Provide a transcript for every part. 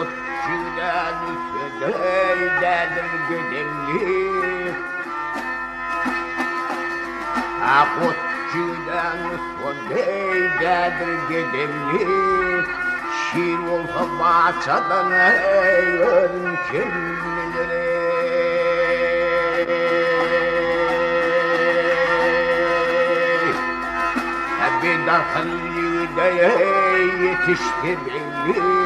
Akutçudan söyleydedir gidimli Akutçudan söyleydedir gidimli Şiir olsa bahçadan eylerim kim bilir Bir dakıllıda yetiştirildi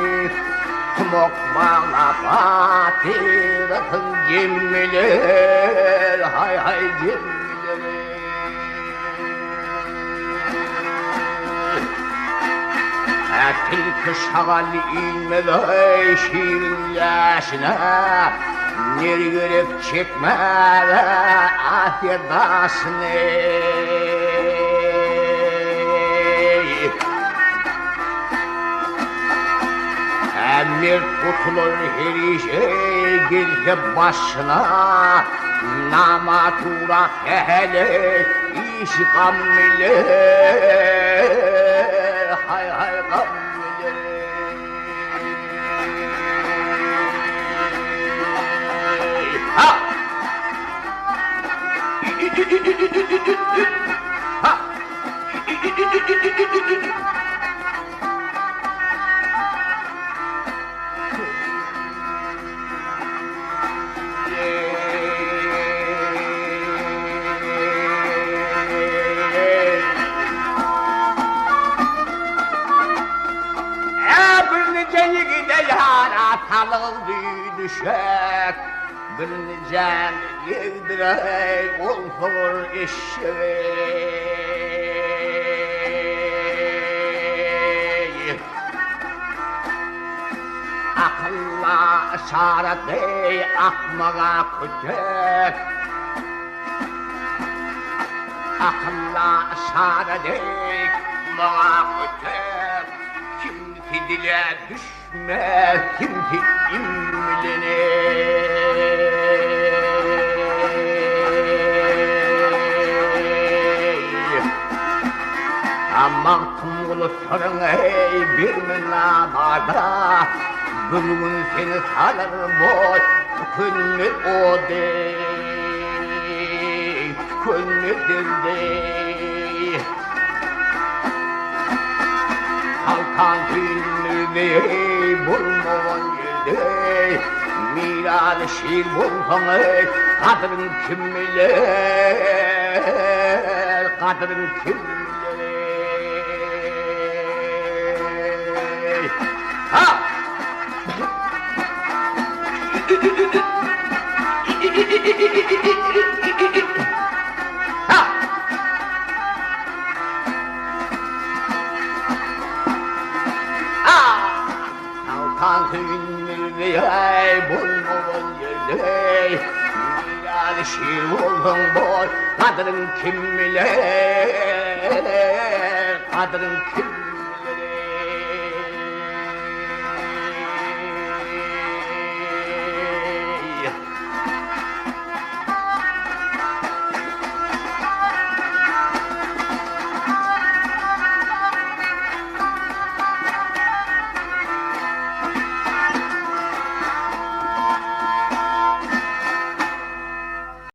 Mokmala patiratın cimriler Hay hay cimriler Tilki şagali inmedi şiirin yaşına Nirgirip çekmedi afiyedasını Emir tutulur her işe girse başına Namatura hele iş gammiler Hay hay gammiler Ha! Ha! Talıldı düşek Bir nicen yıldıray olfur eşeği Akılla işareti akmağa kütük Akılla işareti akmağa kütük Kimki dile düşmez, kimki imlenir Aman tumgulu sorun ey bir münabada Bugün seni salır boy, tükünmür o dey Tükünmürdür dey Kalkan tüynlüğü bulmavan yerde Miralı şiir bulsan kadrin kim bilir Kadrin kim bilir Ha! Ha! Ey bulmavan yerde Miralı şiir buldun boy Kadrin kim bilir Kadrin kim bilir